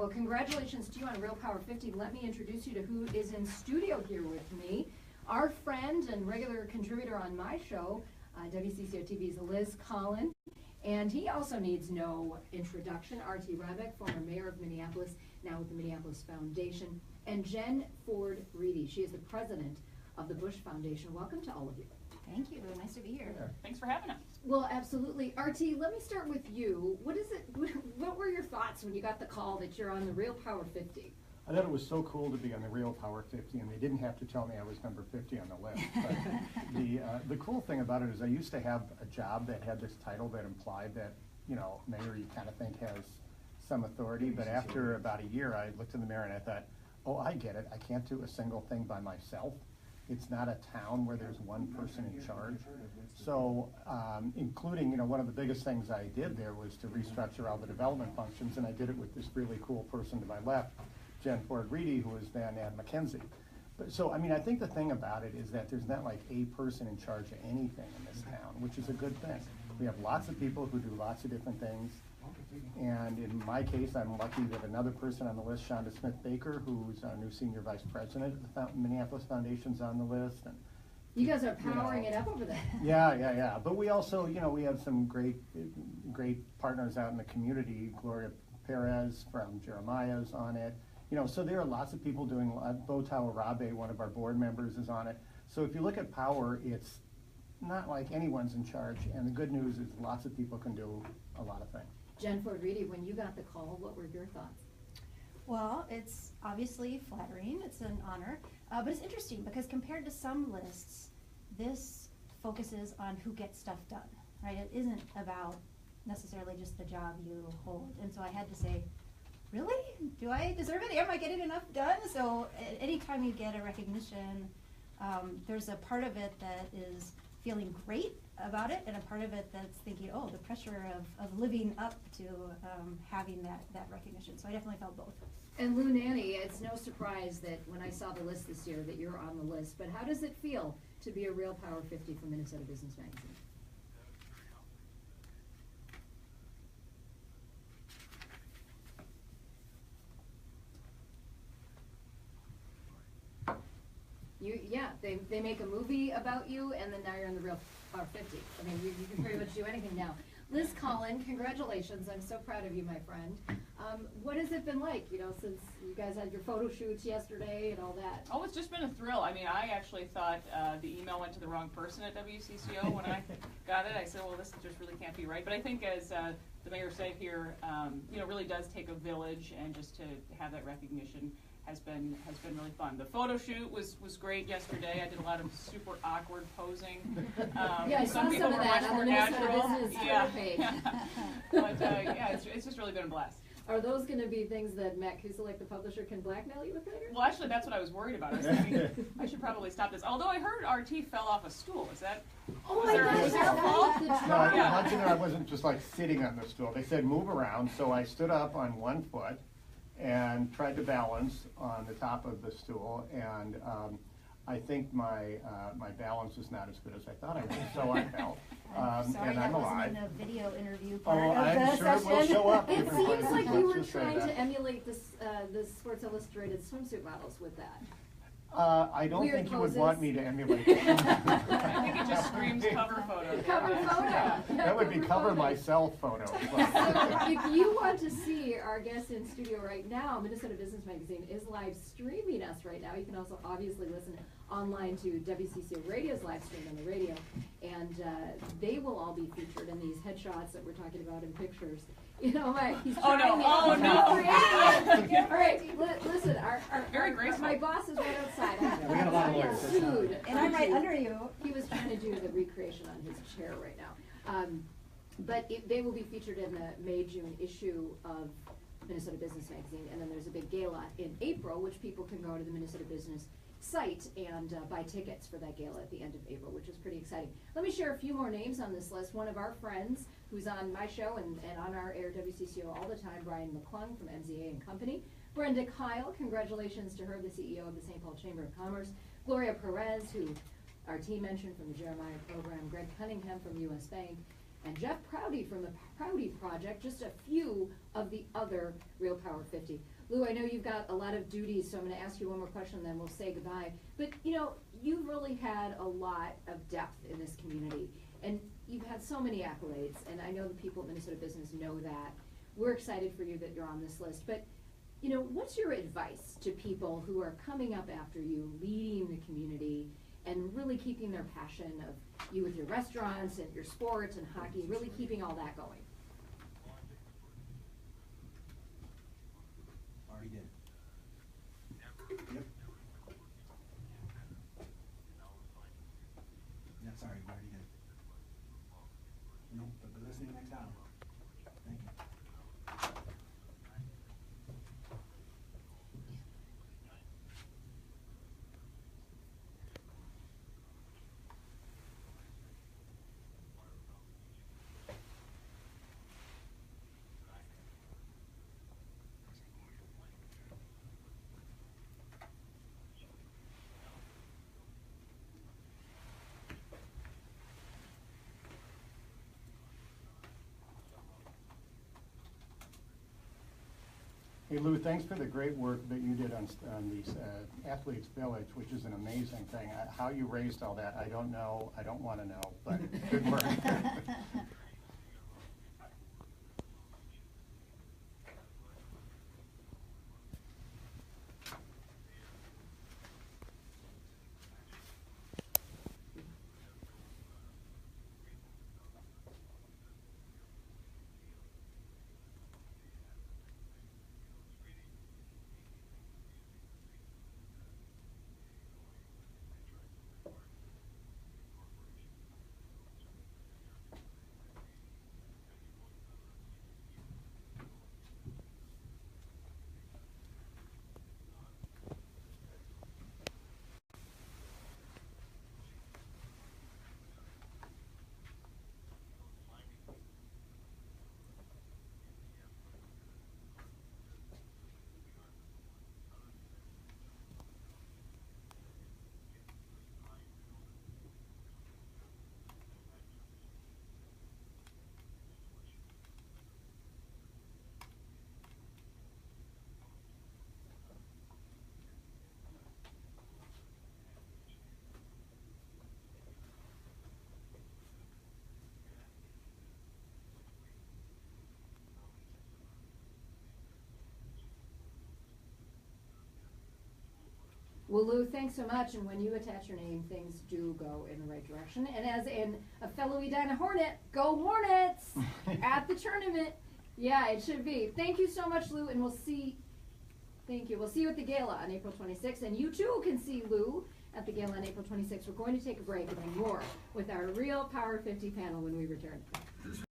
Well, congratulations to you on Real Power 50. Let me introduce you to who is in studio here with me. Our friend and regular contributor on my show, WCCO TV's Liz Collin. And he also needs no introduction. RT Rybak, former mayor of Minneapolis, now with the Minneapolis Foundation. And Jen Ford Reedy. She is the president of the Bush Foundation. Welcome to all of you. Thank you. Nice to be here. Yeah. Thanks for having us. Well, absolutely. RT, let me start with you. What were your thoughts when you got the call that you're on the Real Power 50? I thought it was so cool to be on the Real Power 50, and they didn't have to tell me I was number 50 on the list. But the cool thing about it is I used to have a job that had this title that implied that, you know, mayor you kind of think has some authority. But after about a year, I looked in the mirror and I thought, oh, I get it. I can't do a single thing by myself. It's not a town where there's one person in charge. So, including, you know, one of the biggest things I did there was to restructure all the development functions, and I did it with this really cool person to my left, Jen Ford Reedy, who was then at McKinsey. But, so, I mean, I think the thing about it is that there's not like a person in charge of anything in this town, which is a good thing. We have lots of people who do lots of different things. And in my case, I'm lucky that another person on the list, Shonda Smith-Baker, who's our new senior vice president of the Minneapolis Foundation's on the list. And you guys are powering it up over there. Yeah. But we also, you know, we have some great partners out in the community. Gloria Perez from Jeremiah's on it. You know, so there are lots of people doing. Botawa Rabe, one of our board members, is on it. So if you look at power, it's not like anyone's in charge. And the good news is lots of people can do a lot of things. Jen Ford Reedy, when you got the call, what were your thoughts? Well, it's obviously flattering. It's an honor. But it's interesting because compared to some lists, this focuses on who gets stuff done, right? It isn't about necessarily just the job you hold. And so I had to say, really? Do I deserve it? Am I getting enough done? So anytime you get a recognition, there's a part of it that is feeling great about it, and a part of it that's thinking, oh, the pressure of living up to having that recognition. So I definitely felt both. And Lou Nanne, it's no surprise that when I saw the list this year that you're on the list, but how does it feel to be a Real Power 50 for Minnesota Business Magazine? They make a movie about you, and then now you're in the Real Power 50. I mean, you can pretty much do anything now. Liz Collin, congratulations. I'm so proud of you, my friend. What has it been like, you know, since you guys had your photo shoots yesterday and all that? Oh, it's just been a thrill. I mean, I actually thought the email went to the wrong person at WCCO when I got it. I said, well, this just really can't be right. But I think as the mayor said here, you know, really does take a village, and just to have that recognition has been really fun. The photo shoot was great yesterday. I did a lot of super awkward posing. Yeah, I saw some of that on the Minnesota Business Twitter page. But yeah, it's just really been a blast. Are those going to be things that Matt Kuselek, the publisher, can blackmail you with later? Well, actually, that's what I was worried about. I was thinking I should probably stop this. Although I heard RT fell off a stool. Is that? Oh my gosh! Was there a fault? No, I wasn't just like sitting on the stool. They said move around, so I stood up on one foot and tried to balance on the top of the stool, and I think my balance was not as good as I thought I was, so I fell. Sorry, and that I'm wasn't alive. in a video interview part Oh, of I'm the sure session. it will show up. It seems like you were Let's just say trying that. to emulate the Sports Illustrated swimsuit models with that. I don't Weird think you poses. would want me to emulate that. I think it just screams cover photo. Cover photo. That would be cover myself photo. So if you want to see our guest in studio right now, Minnesota Business Magazine is live streaming us right now. You can also obviously listen online to WCCO Radio's live stream on the radio, and they will all be featured in these headshots that we're talking about in pictures. You know, he's trying no. Oh, no. All right, listen, Very graceful. my boss is right outside. We got a lot of lawyers. Sued. And I'm right under you. He was trying to do the recreation on his chair right now. But they will be featured in the May-June issue of Minnesota Business Magazine, and then there's a big gala in April, which people can go to the Minnesota Business site and buy tickets for that gala at the end of April, which is pretty exciting. Let me share a few more names on this list. One of our friends who's on my show and on our air WCCO all the time, Brian McClung from MZA and Company. Brenda Kyle, congratulations to her, the CEO of the St. Paul Chamber of Commerce. Gloria Perez, who our team mentioned from the Jeremiah program. Greg Cunningham from US Bank. And Jeff Prouty from the Prouty Project, just a few of the other Real Power 50. Lou, I know you've got a lot of duties, so I'm gonna ask you one more question, then we'll say goodbye. But, you know, you've really had a lot of depth in this community, and you've had so many accolades, and I know the people at Minnesota Business know that. We're excited for you that you're on this list, but, you know, what's your advice to people who are coming up after you, leading the community, and really keeping their passion of you with your restaurants and your sports and hockey, really keeping all that going? Already did. Yep. Yeah, sorry, we already did. No, but listening next time. Thank you. Hey Lou, thanks for the great work that you did on these Athletes Village, which is an amazing thing. How you raised all that, I don't know, I don't want to know, but good work. Well, Lou, thanks so much, and when you attach your name, things do go in the right direction. And as a fellow Edina Hornet, go Hornets at the tournament. Yeah, it should be. Thank you so much, Lou, and we'll see you at the gala on April 26th, and you too can see Lou at the gala on April 26th. We're going to take a break and then more with our Real Power 50 panel when we return.